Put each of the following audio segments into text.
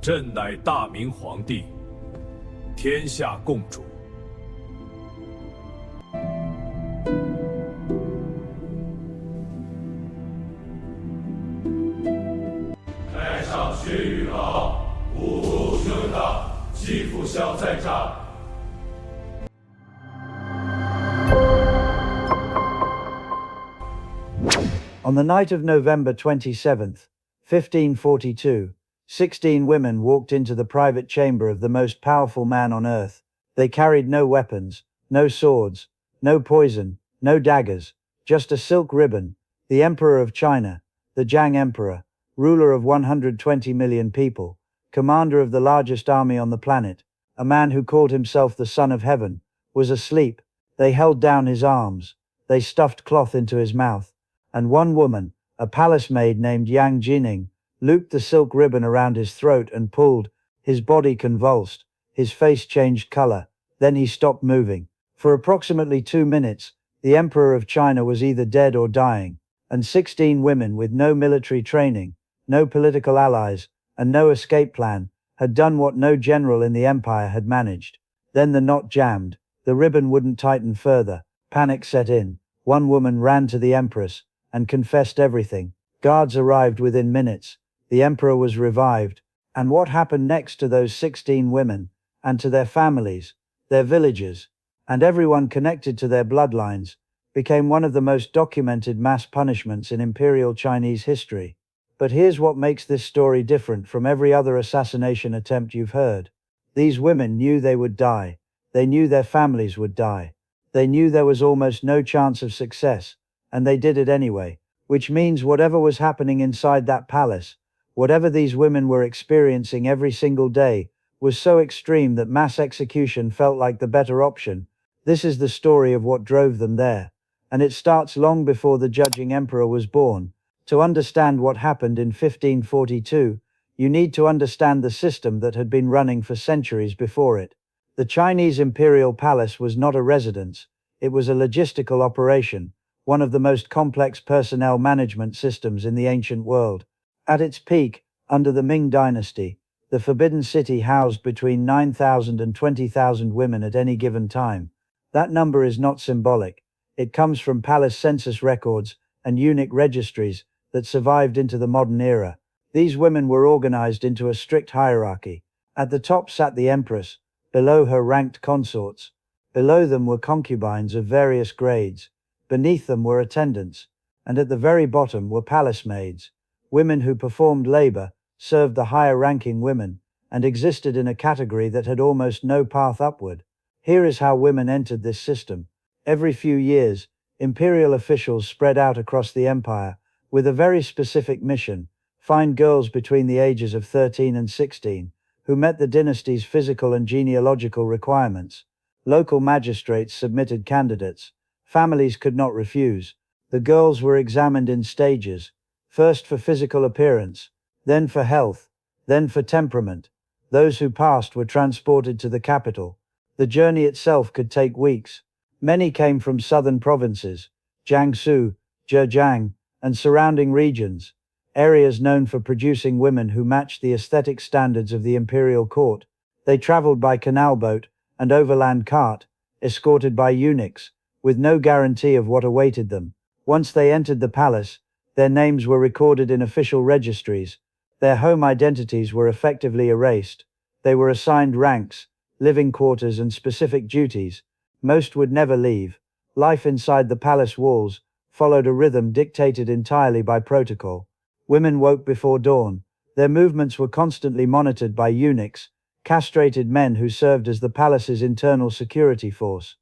朕乃大明皇帝，天下共主。开上血雨牢，五谷升堂，媳妇笑在帐。On the night of November 27th, 1542, 16 women walked into the private chamber of the most powerful man on earth. They carried no weapons, no swords, no poison, no daggers, just a silk ribbon. The Emperor of China, the Jiang Emperor, ruler of 120 million people, commander of the largest army on the planet, a man who called himself the Son of Heaven, was asleep. They held down his arms, they stuffed cloth into his mouth, and one woman, a palace maid named Jiajing, looped the silk ribbon around his throat and pulled. His body convulsed, his face changed color, then he stopped moving. For approximately 2 minutes, the Emperor of China was either dead or dying, and 16 women with no military training, no political allies, and no escape plan, had done what no general in the empire had managed. Then the knot jammed, the ribbon wouldn't tighten further, panic set in. One woman ran to the Empress and confessed everything. Guards arrived within minutes. The emperor was revived. And what happened next to those 16 women, and to their families, their villages, and everyone connected to their bloodlines, became one of the most documented mass punishments in Imperial Chinese history. But here's what makes this story different from every other assassination attempt you've heard. These women knew they would die. They knew their families would die. They knew there was almost no chance of success, and they did it anyway, which means whatever was happening inside that palace, whatever these women were experiencing every single day, was so extreme that mass execution felt like the better option. This is the story of what drove them there, and it starts long before the Jiajing emperor was born. To understand what happened in 1542, you need to understand the system that had been running for centuries before it. The Chinese Imperial Palace was not a residence, it was a logistical operation, one of the most complex personnel management systems in the ancient world. At its peak, under the Ming Dynasty, the Forbidden City housed between 9,000 and 20,000 women at any given time. That number is not symbolic. It comes from palace census records and eunuch registries that survived into the modern era. These women were organized into a strict hierarchy. At the top sat the empress, below her ranked consorts. Below them were concubines of various grades. Beneath them were attendants, and at the very bottom were palace maids, women who performed labor, served the higher-ranking women, and existed in a category that had almost no path upward. Here is how women entered this system. Every few years, imperial officials spread out across the empire, with a very specific mission: find girls between the ages of 13 and 16, who met the dynasty's physical and genealogical requirements. Local magistrates submitted candidates. Families could not refuse. The girls were examined in stages, first for physical appearance, then for health, then for temperament. Those who passed were transported to the capital. The journey itself could take weeks. Many came from southern provinces, Jiangsu, Jiajing, and surrounding regions, areas known for producing women who matched the aesthetic standards of the imperial court. They traveled by canal boat and overland cart, escorted by eunuchs, with no guarantee of what awaited them. Once they entered the palace, their names were recorded in official registries. Their home identities were effectively erased. They were assigned ranks, living quarters, and specific duties. Most would never leave. Life inside the palace walls followed a rhythm dictated entirely by protocol. Women woke before dawn. Their movements were constantly monitored by eunuchs, castrated men who served as the palace's internal security force.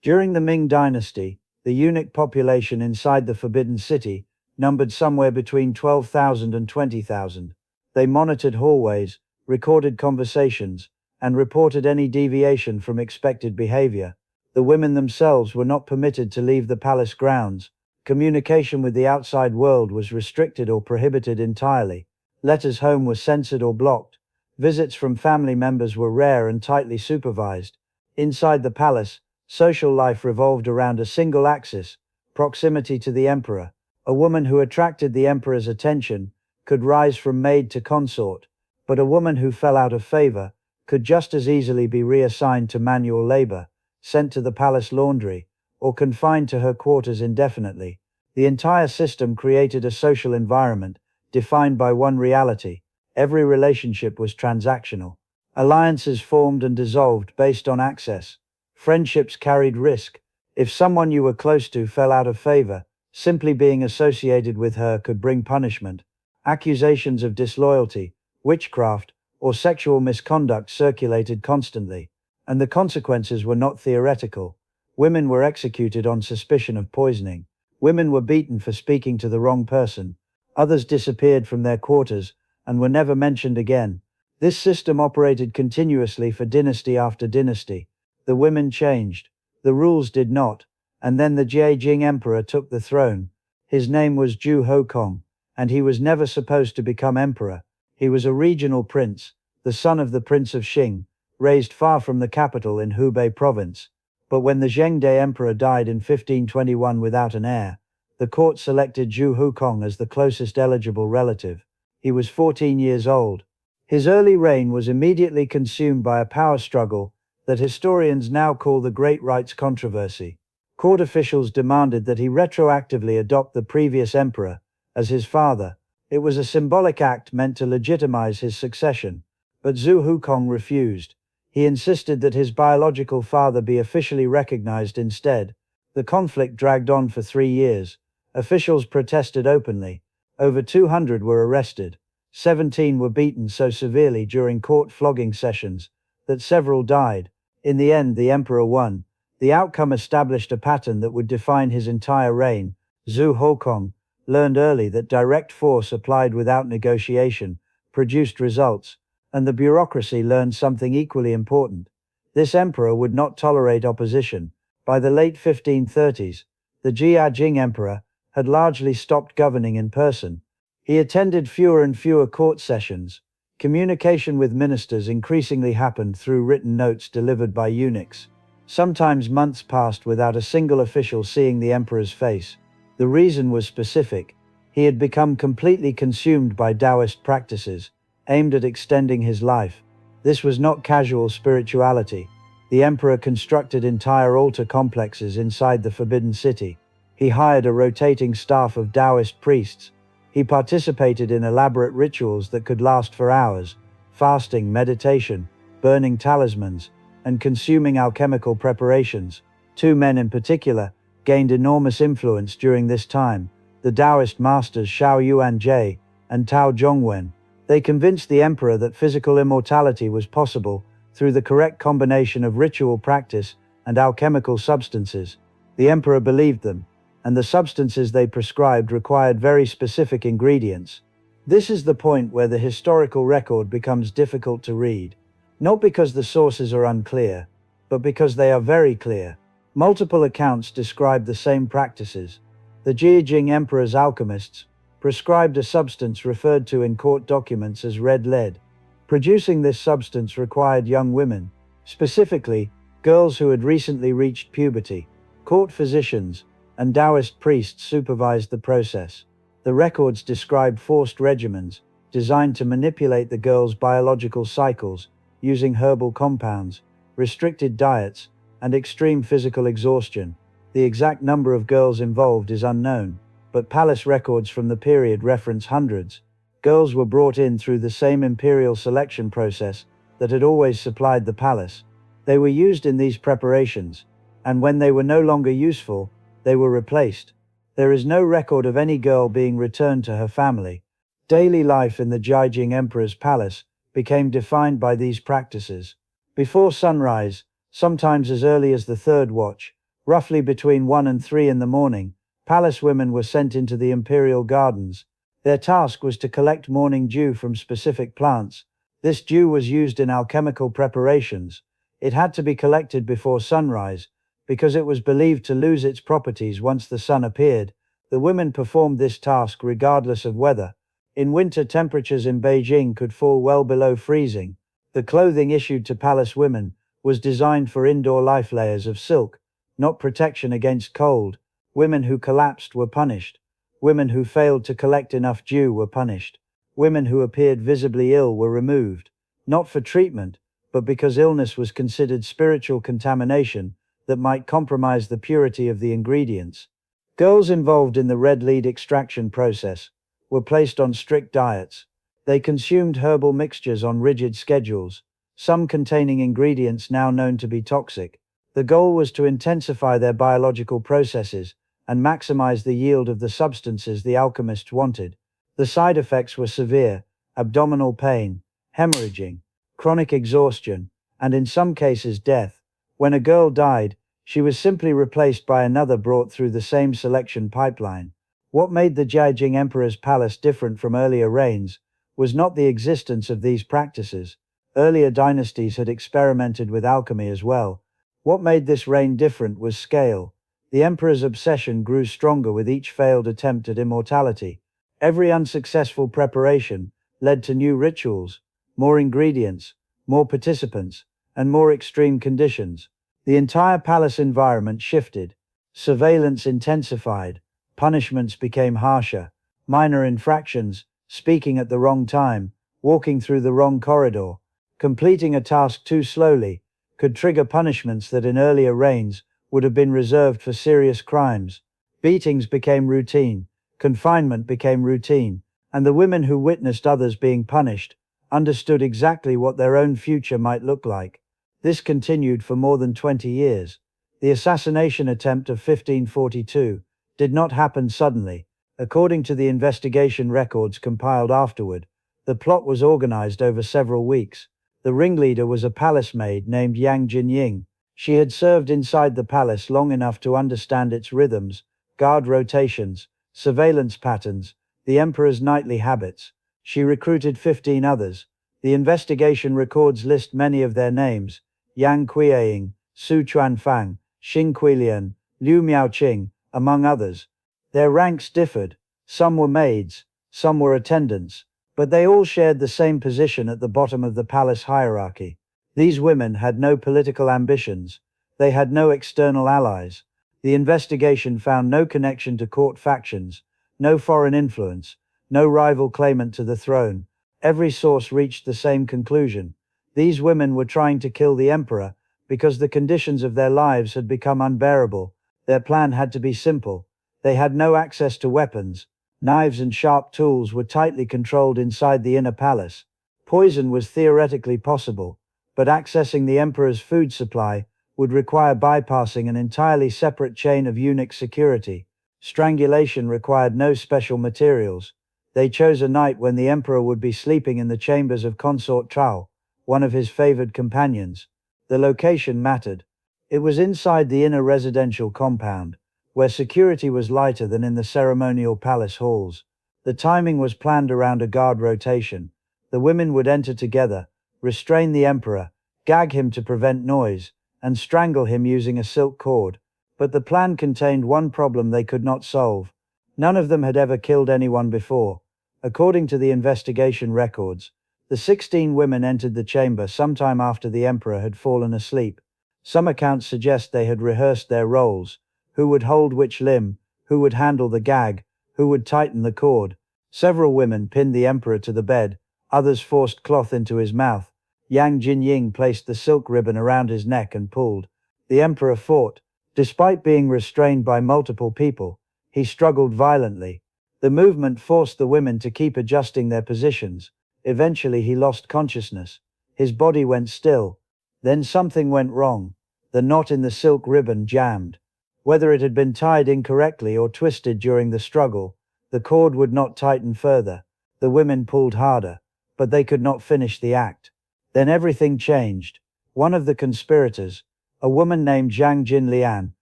During the Ming Dynasty, the eunuch population inside the Forbidden City numbered somewhere between 12,000 and 20,000. They monitored hallways, recorded conversations, and reported any deviation from expected behavior. The women themselves were not permitted to leave the palace grounds. Communication with the outside world was restricted or prohibited entirely. Letters home were censored or blocked. Visits from family members were rare and tightly supervised. Inside the palace, social life revolved around a single axis: proximity to the emperor. A woman who attracted the emperor's attention could rise from maid to consort, but a woman who fell out of favor could just as easily be reassigned to manual labor, sent to the palace laundry, or confined to her quarters indefinitely. The entire system created a social environment defined by one reality: every relationship was transactional. Alliances formed and dissolved based on access. Friendships carried risk. If someone you were close to fell out of favor, simply being associated with her could bring punishment. Accusations of disloyalty, witchcraft, or sexual misconduct circulated constantly, and the consequences were not theoretical. Women were executed on suspicion of poisoning. Women were beaten for speaking to the wrong person. Others disappeared from their quarters and were never mentioned again. This system operated continuously for dynasty after dynasty. The women changed. The rules did not. And then the Jiajing emperor took the throne. His name was Zhu Hokong, and he was never supposed to become emperor. He was a regional prince, the son of the Prince of Qing, raised far from the capital in Hubei province. But when the Zhengde emperor died in 1521 without an heir, the court selected Zhu Hokong as the closest eligible relative. He was 14 years old. His early reign was immediately consumed by a power struggle that historians now call the Great Rights Controversy. Court officials demanded that he retroactively adopt the previous emperor as his father. It was a symbolic act meant to legitimize his succession. But Zhu Hokong refused. He insisted that his biological father be officially recognized instead. The conflict dragged on for 3 years. Officials protested openly. Over 200 were arrested. 17 were beaten so severely during court flogging sessions that several died. In the end, the emperor won. The outcome established a pattern that would define his entire reign. Zhu Hokong learned early that direct force applied without negotiation produced results, and the bureaucracy learned something equally important. This emperor would not tolerate opposition. By the late 1530s, the Jiajing emperor had largely stopped governing in person. He attended fewer and fewer court sessions. Communication with ministers increasingly happened through written notes delivered by eunuchs. Sometimes months passed without a single official seeing the emperor's face. The reason was specific. He had become completely consumed by Taoist practices, aimed at extending his life. This was not casual spirituality. The emperor constructed entire altar complexes inside the Forbidden City. He hired a rotating staff of Taoist priests. He participated in elaborate rituals that could last for hours: fasting, meditation, burning talismans, and consuming alchemical preparations. 2 men in particular gained enormous influence during this time: the Taoist masters Shao Yuanjie and Tao Zhongwen. They convinced the emperor that physical immortality was possible through the correct combination of ritual practice and alchemical substances. The emperor believed them, and the substances they prescribed required very specific ingredients. This is the point where the historical record becomes difficult to read. Not because the sources are unclear, but because they are very clear. Multiple accounts describe the same practices. The Jiajing emperor's alchemists prescribed a substance referred to in court documents as red lead. Producing this substance required young women, specifically girls who had recently reached puberty. Court physicians and Taoist priests supervised the process. The records describe forced regimens designed to manipulate the girls' biological cycles using herbal compounds, restricted diets, and extreme physical exhaustion. The exact number of girls involved is unknown, but palace records from the period reference hundreds. Girls were brought in through the same imperial selection process that had always supplied the palace. They were used in these preparations, and when they were no longer useful, they were replaced. There is no record of any girl being returned to her family. Daily life in the Jiajing emperor's palace became defined by these practices. Before sunrise, sometimes as early as the third watch, roughly between 1 and 3 in the morning, palace women were sent into the imperial gardens. Their task was to collect morning dew from specific plants. This dew was used in alchemical preparations. It had to be collected before sunrise, because it was believed to lose its properties once the sun appeared. The women performed this task regardless of weather. In winter, temperatures in Beijing could fall well below freezing. The clothing issued to palace women was designed for indoor life: layers of silk, not protection against cold. Women who collapsed were punished. Women who failed to collect enough dew were punished. women who appeared visibly ill were removed, not for treatment, but because illness was considered spiritual contamination that might compromise the purity of the ingredients. Girls involved in the red lead extraction process were placed on strict diets. They consumed herbal mixtures on rigid schedules, some containing ingredients now known to be toxic. The goal was to intensify their biological processes and maximize the yield of the substances the alchemists wanted. The side effects were severe: abdominal pain, hemorrhaging, chronic exhaustion, and in some cases death. When a girl died, she was simply replaced by another brought through the same selection pipeline. What made the Jiajing Emperor's palace different from earlier reigns was not the existence of these practices. Earlier dynasties had experimented with alchemy as well. What made this reign different was scale. The emperor's obsession grew stronger with each failed attempt at immortality. Every unsuccessful preparation led to new rituals, more ingredients, more participants, and more extreme conditions. The entire palace environment shifted. Surveillance intensified. Punishments became harsher. Minor infractions, speaking at the wrong time, walking through the wrong corridor, completing a task too slowly, could trigger punishments that in earlier reigns would have been reserved for serious crimes. Beatings became routine, confinement became routine, and the women who witnessed others being punished understood exactly what their own future might look like. This continued for more than 20 years. The assassination attempt of 1542 did not happen suddenly. According to the investigation records compiled afterward, the plot was organized over several weeks. The ringleader was a palace maid named Yang Jinying. She had served inside the palace long enough to understand its rhythms, guard rotations, surveillance patterns, the emperor's nightly habits. She recruited 15 others. The investigation records list many of their names: Yang Qiaying, Su Chuanfang, Xing Quilian, Liu Miaoqing, among others. Their ranks differed. Some were maids, some were attendants, but they all shared the same position at the bottom of the palace hierarchy. These women had no political ambitions. They had no external allies. The investigation found no connection to court factions, no foreign influence, no rival claimant to the throne. Every source reached the same conclusion. These women were trying to kill the emperor because the conditions of their lives had become unbearable. Their plan had to be simple. They had no access to weapons. Knives and sharp tools were tightly controlled inside the inner palace. Poison was theoretically possible, but accessing the emperor's food supply would require bypassing an entirely separate chain of eunuch security. Strangulation required no special materials. They chose a night when the emperor would be sleeping in the chambers of Consort Chao, one of his favored companions. The location mattered. It was inside the inner residential compound, where security was lighter than in the ceremonial palace halls. The timing was planned around a guard rotation. The women would enter together, restrain the emperor, gag him to prevent noise, and strangle him using a silk cord. But the plan contained one problem they could not solve. None of them had ever killed anyone before. According to the investigation records, the 16 women entered the chamber sometime after the emperor had fallen asleep. Some accounts suggest they had rehearsed their roles: who would hold which limb, who would handle the gag, who would tighten the cord. Several women pinned the emperor to the bed, others forced cloth into his mouth. Yang Jinying placed the silk ribbon around his neck and pulled. The emperor fought. Despite being restrained by multiple people, he struggled violently. The movement forced the women to keep adjusting their positions. Eventually he lost consciousness. His body went still. Then something went wrong. The knot in the silk ribbon jammed. Whether it had been tied incorrectly or twisted during the struggle, the cord would not tighten further. The women pulled harder, but they could not finish the act. Then everything changed. One of the conspirators, a woman named Zhang Jinlian,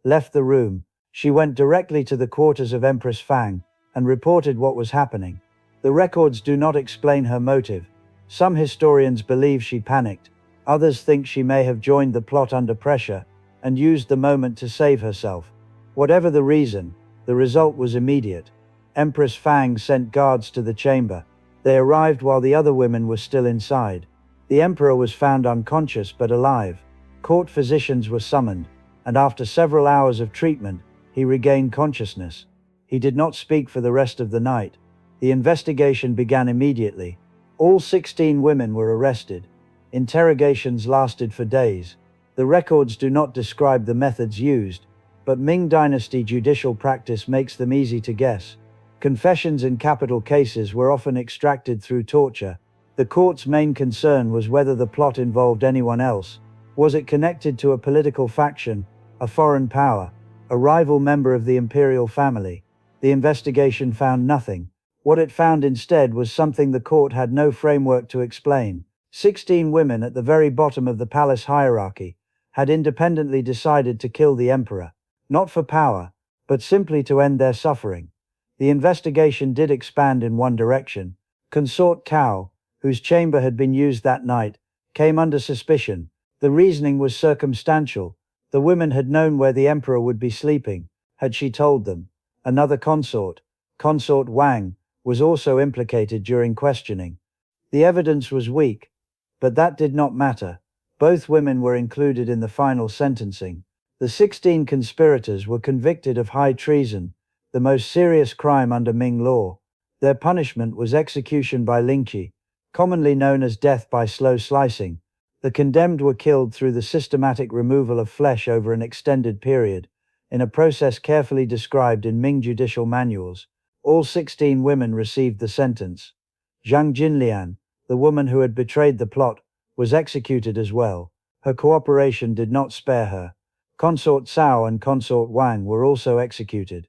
left the room. She went directly to the quarters of Empress Fang and reported what was happening. The records do not explain her motive. Some historians believe she panicked. Others think she may have joined the plot under pressure and used the moment to save herself. Whatever the reason, the result was immediate. Empress Fang sent guards to the chamber. They arrived while the other women were still inside. The emperor was found unconscious but alive. Court physicians were summoned, and after several hours of treatment, he regained consciousness. He did not speak for the rest of the night. The investigation began immediately. All 16 women were arrested. Interrogations lasted for days. The records do not describe the methods used, but Ming Dynasty judicial practice makes them easy to guess. Confessions in capital cases were often extracted through torture. The court's main concern was whether the plot involved anyone else. Was it connected to a political faction, a foreign power, a rival member of the imperial family? The investigation found nothing. What it found instead was something the court had no framework to explain. 16 women at the very bottom of the palace hierarchy had independently decided to kill the emperor, not for power, but simply to end their suffering. The investigation did expand in one direction. Consort Cao, whose chamber had been used that night, came under suspicion. The reasoning was circumstantial. The women had known where the emperor would be sleeping. Had she told them? Another consort, Consort Wang, was also implicated during questioning. The evidence was weak, but that did not matter. Both women were included in the final sentencing. The 16 conspirators were convicted of high treason, the most serious crime under Ming law. Their punishment was execution by lingqi, commonly known as death by slow slicing. The condemned were killed through the systematic removal of flesh over an extended period, in a process carefully described in Ming judicial manuals. All 16 women received the sentence. Zhang Jinlian, the woman who had betrayed the plot, was executed as well. Her cooperation did not spare her. Consort Cao and Consort Wang were also executed.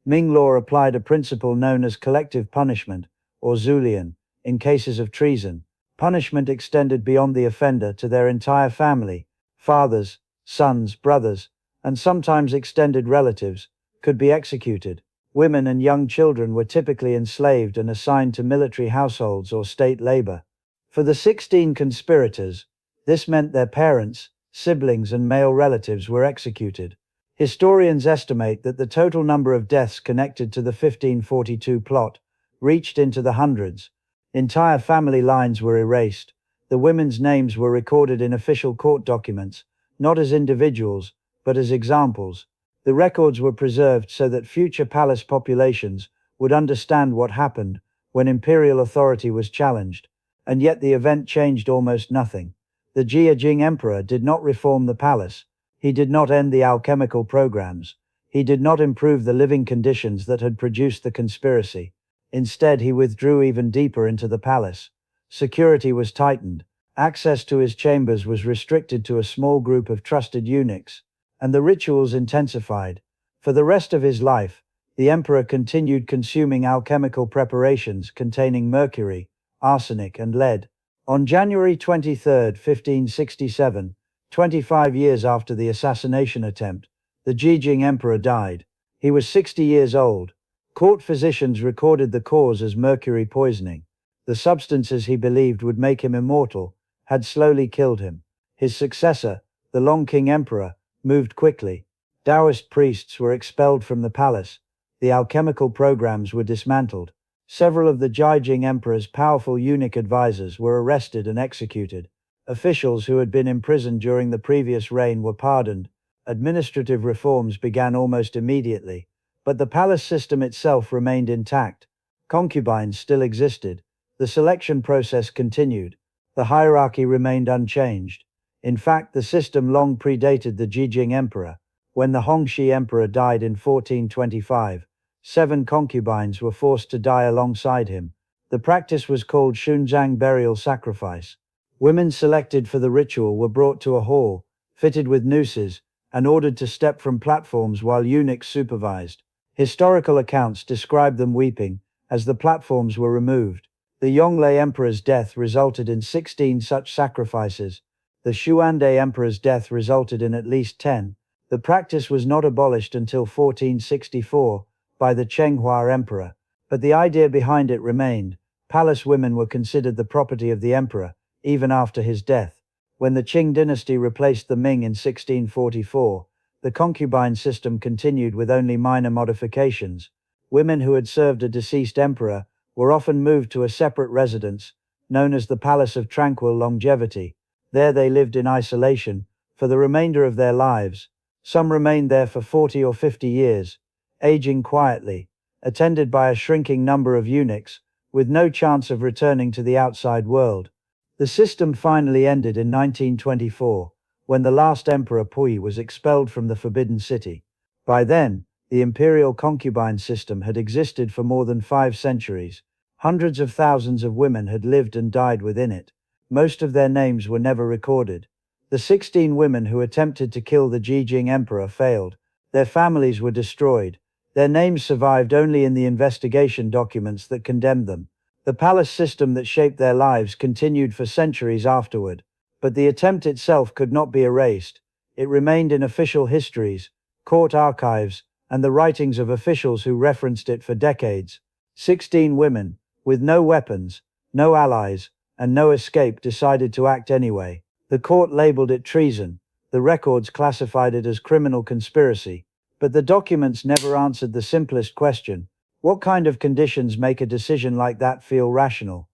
Ming law applied a principle known as collective punishment, or zulian, in cases of treason. Punishment extended beyond the offender to their entire family. Fathers, sons, brothers, and sometimes extended relatives could be executed. Women and young children were typically enslaved and assigned to military households or state labor. For the 16 conspirators, this meant their parents, siblings, and male relatives were executed. Historians estimate that the total number of deaths connected to the 1542 plot reached into the hundreds. Entire family lines were erased. The women's names were recorded in official court documents, not as individuals, but as examples. The records were preserved so that future palace populations would understand what happened when imperial authority was challenged. And yet the event changed almost nothing. The Jiajing emperor did not reform the palace. He did not end the alchemical programs. He did not improve the living conditions that had produced the conspiracy. Instead, he withdrew even deeper into the palace. Security was tightened. Access to his chambers was restricted to a small group of trusted eunuchs, and the rituals intensified. For the rest of his life, the emperor continued consuming alchemical preparations containing mercury, arsenic, and lead. On January 23, 1567, 25 years after the assassination attempt, the Jiajing emperor died. He was 60 years old. Court physicians recorded the cause as mercury poisoning. The substances he believed would make him immortal had slowly killed him. His successor, the Long King Emperor, moved quickly. Taoist priests were expelled from the palace. The alchemical programs were dismantled. Several of the Jiajing emperor's powerful eunuch advisors were arrested and executed. Officials who had been imprisoned during the previous reign were pardoned. Administrative reforms began almost immediately, but the palace system itself remained intact. Concubines still existed. The selection process continued. The hierarchy remained unchanged. In fact, the system long predated the Jiajing emperor. When the Hongxi emperor died in 1425, 7 concubines were forced to die alongside him. The practice was called Shunzhang burial sacrifice. Women selected for the ritual were brought to a hall, fitted with nooses, and ordered to step from platforms while eunuchs supervised. Historical accounts describe them weeping as the platforms were removed. The Yongle emperor's death resulted in 16 such sacrifices. The Xuande emperor's death resulted in at least 10. The practice was not abolished until 1464 by the Chenghua emperor, but the idea behind it remained. Palace women were considered the property of the emperor, even after his death. When the Qing dynasty replaced the Ming in 1644, the concubine system continued with only minor modifications. Women who had served a deceased emperor were often moved to a separate residence, known as the Palace of Tranquil Longevity. There they lived in isolation for the remainder of their lives. Some remained there for 40 or 50 years, aging quietly. attended by a shrinking number of eunuchs, with no chance of returning to the outside world. The system finally ended in 1924, when the last emperor Pui was expelled from the Forbidden City. By then, the imperial concubine system had existed for more than 5 centuries. Hundreds of thousands of women had lived and died within it. Most of their names were never recorded. The 16 women who attempted to kill the Jiajing emperor failed. Their families were destroyed. Their names survived only in the investigation documents that condemned them. The palace system that shaped their lives continued for centuries afterward, but the attempt itself could not be erased. It remained in official histories, court archives, and the writings of officials who referenced it for decades. 16 women, with no weapons, no allies, and no escape, decided to act anyway. The court labeled it treason. The records classified it as criminal conspiracy. But the documents never answered the simplest question: what kind of conditions make a decision like that feel rational?